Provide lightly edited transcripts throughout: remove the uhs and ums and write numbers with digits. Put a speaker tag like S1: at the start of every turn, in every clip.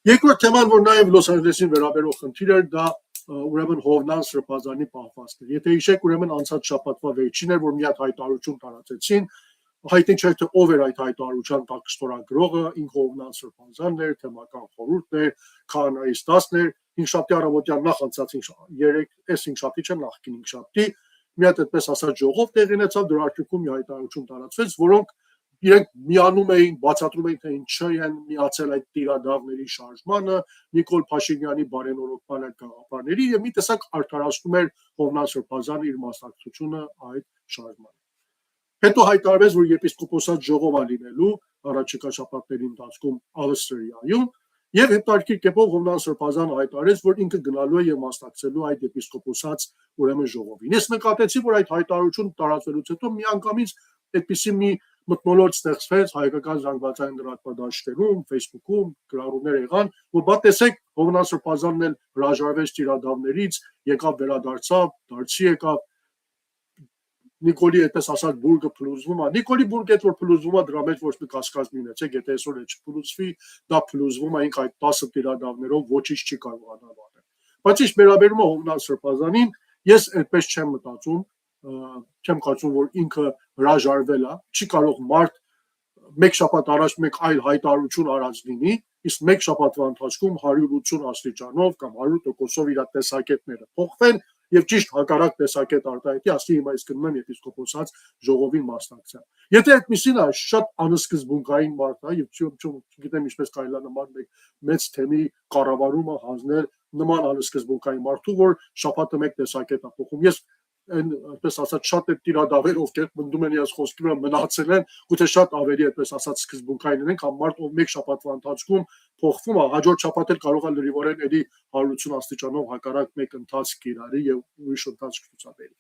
S1: Երկրորդ թեման, որ նաև Լոս Անջելեսին վերաբերող խնդիր էր, դա ուրեմն Հովնան սրբազանի պահվածքներ։ Եթե հիշեք, ուրեմն անցած շաբաթվա վերջին էր, որ մի հատ հայտարարություն տարածեցին, հայտնի չէ թե ով էր այդ հայտարարության տակ ստորագրողը, ինքը Հովնան սրբազանն էր, թեմական խորհուրդն էր, քահանայից 10-ն էր, հինգշաբթի առավոտյան նախ անցած 3 այս հինգշաբթի չէ, նախկին հինգշաբթի մի հատ այդպես ասած ժողով տեղի ունեցավ, դրա արդյունքում մի հայտարարություն տարածվեց, որոնք իրենք միանում էին, բացատրում էին, թե ինչը են միացել այդ տիրադավների շարժմանը, Նիկոլ Փաշինյանի բարենորոգման այդ գաղափարների եւ մի տեսակ արդարացնում էր Հովնան Սրբազանը իր մասնակցությունը այդ շարժմանը։ Հետո հայտարարվեց, որ եպիսկոպոսատ ժողով է լինելու առաջիկա շաբաթների ընթացքում Ավստրիայում եւ հետաքրքիր կերպով Հովնան Սրբազանը հայտարարեց, որ ինքը գնալու է եւ մասնակցելու այդ եպիսկոպոսած ուրեմն ժողովին։ Ես նկատեցի, որ այդ հայտարարությունը տարածվելուց հետո միանգամից այդպիսի մի մթնոլորտ ստեղծվեց հայկական զանգվածային լրատվադաշտերում, Facebook-ում, գրառումներ եղան, որ բա տեսեք Հովնան Սրբազանն էլ հրաժարվեց տիրադավներից, եկավ վերադարձավ, դարձի եկավ Նիկոլի այդպես ասած բուրգը փլուզվում է։ Նիկոլի բուրգը այդ որ փլուզվում է դրա մեջ ոչ մի կասկած մի ունեցեք, եթե այսօր է չփլուզվի, դա փլուզվում է ինք այդ 10 տիրադավներով ոչինչ չի կարող անաբանել։ Բայց ինչ վերաբերում է Հովնան Սրբազանին, ես այդպես չեմ մտածում, չեմ կարծում, որ ինքը հրաժարվել է, չի կարող մարդ մեկ շաբաթ առաջ մեկ այլ հայտարարություն արած լինի, իսկ մեկ շաբաթվա ընթացքում 180 աստիճանով կամ 100%-ով իր տեսակետները փոխվեն եւ ճիշտ հակառակ տեսակետ արտահայտի, ասի հիմա ես գնում եմ եպիսկոպոսած ժողովին մասնակցեմ։ Եթե այդպեսին է, շատ անսկզբունքային մարդ է եւ չգիտեմ ինչպես կարելի է նման մեծ թեմի կառավարումը հանձնել նման անսկզբունքային մարդու, որ շաբաթը մեկ տեսակետ է փոխում։ Ես այդպես ասած շատ այդ տիրադավեր ովքեր մնդում են իրաց խոսքի վրա մնացել են, գուցե շատ ավելի այդպես ասած սկզբունքային են, կամ մարդ ով մեկ շաբաթվա ընթացքում փոխվում է, հաջորդ շաբաթ էլ կարող է լրիվորեն էլի 180 աստիճանով հակառակ մեկ ընթացք իրարի եւ ուրիշ ընթացք ցուցաբերի։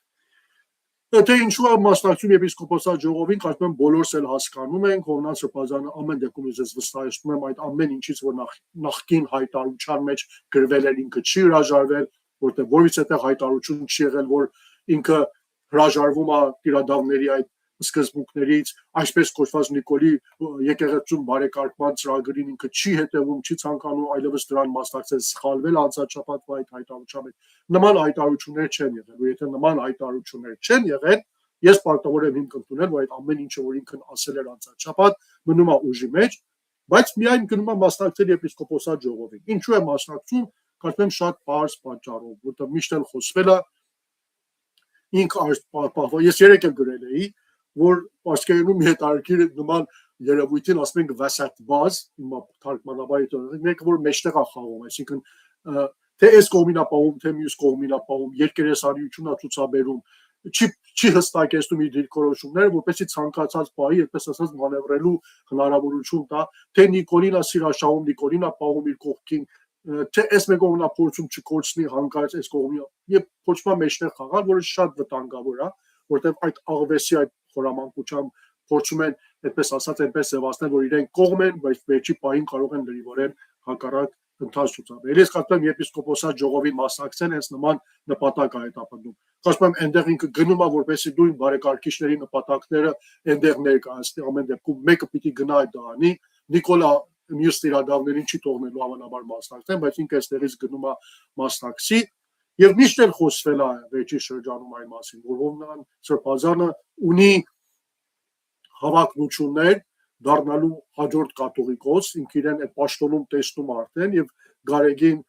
S1: Եթե ինչու է մասնակցում եպիսկոպոսատ ժողովին, կարծում եմ բոլորս էլ հասկանում ենք, Հովնան Սրբազանը ամեն դեպքում ես վստահեցնում եմ այդ ամեն ինչից, որ նախկին հայտարարության մեջ գրվել էր, ինքը չի հրաժարվել, որտեղ որից հետո հայտարարություն չի եղել, որ ինքը հրաժարվում է տիրադավների այդ սկզբունքներից, այսպես կոչված Նիկոլի եկեղեցում բարեկարգման ծրագրին ինքը չի հետևում, չի ցանկանում այլևս դրան մասնակցել, սխալվել անցած շաբաթվա այդ հայտարարությամբ։ Նման հայտարարություններ չեն եղել, ու եթե նման հայտարարություններ չեն եղել, ես պարտավոր եմ հիմք ընդունել, որ այդ ամեն ինչը, որ ինքն ասել էր անցած շաբաթ, մնում է ուժի մեջ, բայց միայն գնում է մասնակցել եպիսկոպոսատ ժողովին։ Ինչու է մասնակցում, կարծում եմ շատ բարձ պատճառով, որտեղ միշտ էլ խոսվել է ինքը ես երեք էլ գրել էի, որ պարսկերենում հետարքիր նման երևույթին ասում ենք վասատբազ, հիմա թարգմանաբարի տոնը, մեկը որ մեջտեղ է խաղում, այսինքն թե այս կողմին է պահում, թե մյուս կողմին է պահում, երկերեսարիություն է ցուցաբերում, չի հստակեցնում իր դիրքորոշումները, որպեսզի ցանկացած բայի, այդպես ասած, մանևրելու հնարավորություն տա, թե Նիկոլին է սիրաշահում, Նիկոլին է պահում իր կողքին, թե այս մեկ կողմն է փորձում չկորցնի հանկարծ այս կողմի եւ փորձում մեջտեղ խաղալ, որը շատ վտանգավոր է, որտեղ այդ աղվեսի այդ խորամանկությամբ փորձում են այդպես ասած այնպես ձևացնել, որ իրենք կողմ են, բայց վերջի պահին կարող են լրիվորեն հակառակ ընթաց ցուցաբերել։ Ես կարծում եմ եպիսկոպոսատ ժողովին մասնակցել հենց նման նպատակ է հետապնդում։ Կարծում եմ այնտեղ ինքը գնում է, որպեսզի դույն բարեկարգիչների նպատակները այնտեղ ներկայացնի, ամեն դեպքում մեկը պիտի գնա այդ դանի, Նիկոլա մյուս տիրադավներին չի թողնելու հավանաբար մասնակցեն, բայց ինքը այստեղից գնում է մասնակցի եւ միշտ էլ խոսվել է վերջի շրջանում այն մասին, որ Հովնան Սրբազանը ունի հավակնություններ դառնալու հաջորդ կաթողիկոս, ինքը իրեն այդ պաշտոնում տեսնում արդեն եւ Գարեգին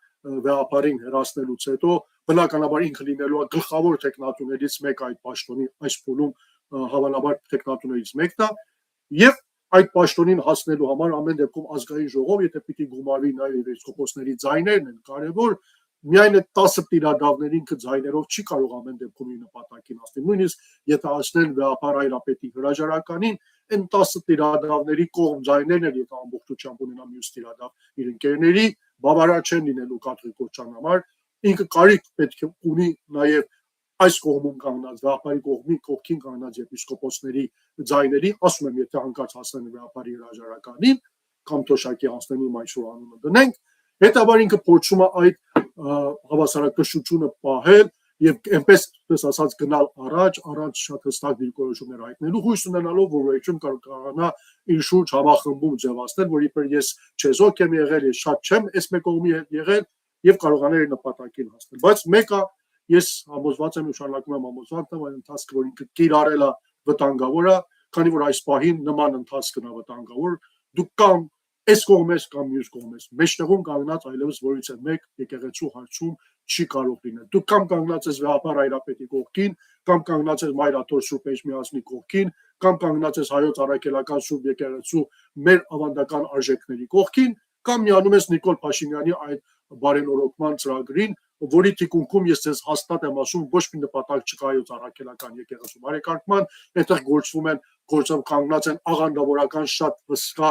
S1: վեհապարին հրացնելուց հետո բնականաբար ինքը լինելու է գլխավոր տեխնատուներից մեկ այդ պաշտոնի այս փուլում հավանաբար տեխնատուներից մեկն է եւ այդ պաշտոնին հասնելու համար ամեն դեպքում ազգային ժողով, եթե պիտի գումարվի նաև եպիսկոպոսների ձայներն են կարևոր, միայն այդ 10 տիրադավների ինքը ձայներով չի կարող ամեն դեպքում իր նպատակին հասնել։ Նույնիսկ եթե հասնեն վեհապար Այրապետի հրաժարականին, այն 10 տիրադավների կողմ ձայներն են, եթե ամբողջությամբ ունենա մյուս տիրադավ իր ընկերների, բավարար չեն լինելու կաթողիկոսության համար, ինքը կարիք պետք է ունի նաև այս կողմում կանգնած վեհապարի կողքին կանգնած եպիսկոպոսների ձայների, ասում եմ, եթե հանկարծ հասնեն վեհապարի հրաժարականին կամ թոշակի հասնեն իմ այսօր անունը դնենք, հետաբար ինքը փորձում է այդ հավասարակշռությունը պահել եւ այնպես ասած գնալ առաջ շատ հստակ դիրքորոշումներ հայտնելու հույս ունենալով, որ վերջում կարողանա իր շուրջ համախմբում ձևացնել, որ իբր ես չեզոք եմ եղել, ես շատ չեմ այս մեկ կողմի հետ եղել եւ կարողաներ իր նպատակին հասնել։ Բայց մեկը ես համոզված եմ, շարունակում եմ համոզված եմ, այն ընթացքը, որ ինքը կիրառելա վտանգավոր է, քանի որ այս պահին նման ընթացքն է վտանգավոր, դուք կամ այս կողմես կամ մյուս կողմես մեջտեղում կանգնած այլևս որից է մեկ եկեղեցու հարցում չի կարող լինել։ Դուք կամ կանգնած ես վեհապար հայրապետի կողքին, կամ կանգնած ես Մայրաթոր Սուրբ Էջմիածնի կողքին, կամ կանգնած ես հայոց առաքելական Սուրբ եկեղեցու մեր ավանդական արժեքների կողքին, կամ միանում ես Նիկոլ Փաշինյանի այդ բարենորոգման ծրագրին, որի թիկունքում ես ձեզ հաստատ եմ ասում, ոչ մի նպատակ չկա հայոց առաքելական եկեղեցու բարեկարգման, այդտեղ գործում կանգնած են աղանդավորական շատ հսկա,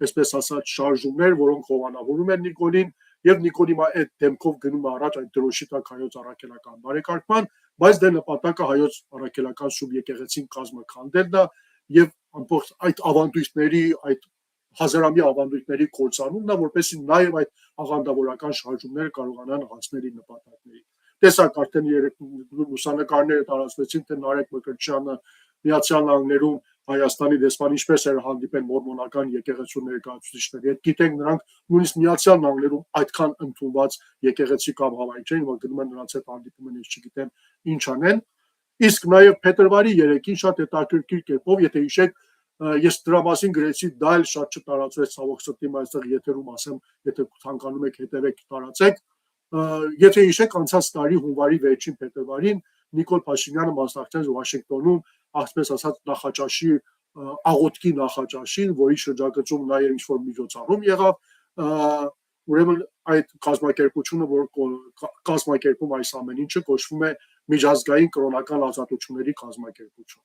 S1: այսպես ասած, շարժումներ, որոնք հովանավորում են Նիկոլին, եւ Նիկոլի այդ դեմքով գնում է առաջ այդ դրոշի տակ հայոց առաքելական բարեկարգման, բայց դե նպատակը հայոց առաքելական Սուրբ եկեղեցին կազմաքանդելն է եւ ամբողջ այդ ավանդույթների, այդ հազարամյա ավանդույթների կործանումն է, որպեսզի նաեւ այդ աղանդավորական շարժումները կարողանան հասնել իր նպատակներին։ Տեսակ արդեն լուսանկարները տարածվեցին, թե Նարեկ Մկրտչյանը Միացյալ Նահանգներում Հայաստանի դեսպան ինչպես էր հանդիպել մորմոնական եկեղեցու ներկայացուցիչների հետ, գիտենք նրանք նույնիսկ Միացյալ Նահանգներում այդքան ընդունված եկեղեցի կամ հավայր չէին, որ գնում են նրանց հետ հանդիպում են, ես չգիտեմ ինչ անեն։ Իսկ նաև փետրվարի 3-ին շատ հետաքրքիր կերպով, եթե հիշեք, ես դրա մասին գրեցի, դա էլ շատ չտարածվեց, ցավոք սրտի, այստեղ եթերում ասեմ, եթե ցանկանում եք հետևեք, տարածեք։ Եթե հիշեք, անցած տարի հունվարի 6-ին փետրվարին Նիկոլ Փաշինյանը մասնակցեց Վաշինգտոնում, այսպես ասած, նախաճաշի աղոթքի նախաճաշին, որի շրջագծում նաև ինչ-որ միջոցառում եղավ, ուրեմն այդ կազմակերպությունը, որ կազմակերպում այս ամեն ինչը, կոչվում է Միջազգային կրոնական ազատությունների կազմակերպություն։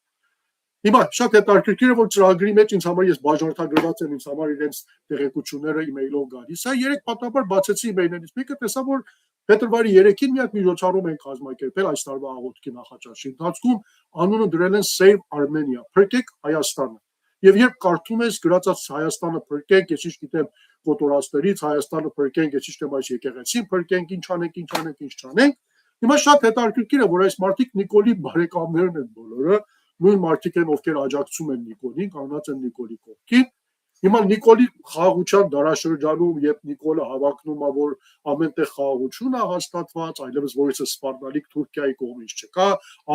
S1: Հիմա շատ հետաքրքիր է, որ ծրագրի մեջ ինձ համար ես բաժանորդագրված եմ, ինձ համար իրենց տեղեկությունները իմեյլով գալիս է, երեք պատահաբար բացեցի իմեյլներից մեկը, տեսա, որ փետրվարի 3-ին մի հատ միջոցառում են կազմակերպել այս տարվա աղոթքի նախաճաշի ընթացքում, անունը դրել են Save Armenia, փրկեք Հայաստանը։ Եվ երբ կարդում ես գրածած Հայաստանը փրկենք, ես ինչ գիտեմ կոտորածներից, Հայաստանը փրկենք, ես ինչ գիտեմ այս եկեղեցին փրկենք, ինչ անենք, ինչ չանենք։ Հիմա շատ հետաքրքիր է, որ այս մարդիկ Նիկոլի բարեկամներն են բոլորը, նույն մարդիկ են, ովքեր աջակցում են Նիկոլին, կանգնած են Նիկոլի կողքին։ Հիմա Նիկոլի խաղաղության դարաշրջանում, երբ Նիկոլը հավակնում է, որ ամենտեղ խաղաղություն է հաստատված, այլևս որևէ սպառնալիք Թուրքիայի կողմից չկա,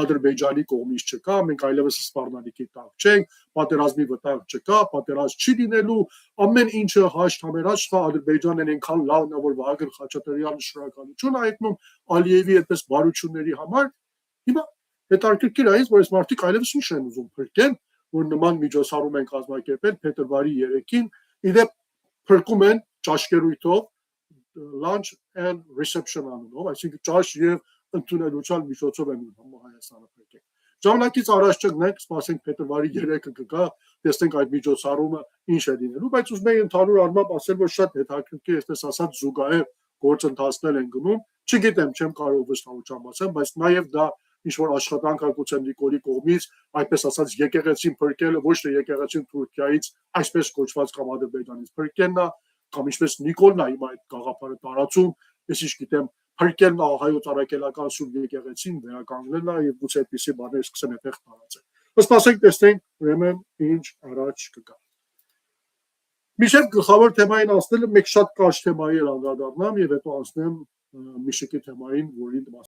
S1: Ադրբեջանի կողմից չկա, մենք այլևս սպառնալիքի տակ չենք, պատերազմի վտանգ չկա, պատերազմ չի լինելու, ամեն ինչը հաշտ համերաշխ է, Ադրբեջանն այնքան լավն է, որ Վահագն Խաչատրյանը շնորհակալություն է հայտնում Ալիևի այդպես բարությունների համար։ Հիմա հետաքրքիր է, որ այս մարդիկ այլևս ինչ են ուզում փրկեն, որ նման միջոցառում են կազմակերպել փետրվարի 3-ին, իդեպ փրկում են ճաշկերույթով, lunch and reception անունով, այսինքն ճաշ եւ ընդունելության միջոցով են Հայաստանը փրկել։ Ժամանակից առաջ չգնանք, սպասենք փետրվարի 3-ը կգա, տեսնենք այդ միջոցառումը ինչ է լինելու, բայց ուզում եմ ընդհանուր առմամբ ասել, որ շատ հետաքրքիր, այսպես ասած, զուգահեռ գործընթացներ են գնում, չգիտեմ, չեմ կարող վստահությամբ ասեմ, բայց նաեւ դա ինչ-որ աշխատանք ակուցեն Նիկոլի կողմից, այդպես ասած եկեղեցին փրկելը ոչ թե եկեղեցին Թուրքիայից, այսպես կոչված կամ Ադրբեջանից փրկելն է, կամ ինչպես Նիկոլն է հիմա այդ գաղափարը տարածում, ես ինչ գիտեմ, փրկելն է հայոց առաքելական Սուրբ եկեղեցին վերականգնելն է եւ գուցե այդպիսի բաներ սկսեն այդտեղ տարածել։ Սպասենք տեսնենք ուրեմն ինչ առաջ կգա։ Միշտ գլխավոր թեմային անցնելը մեկ շատ կարճ թեմայի անդրադառնամ եւ հետո անցնեմ Միշեկի թեմային, որին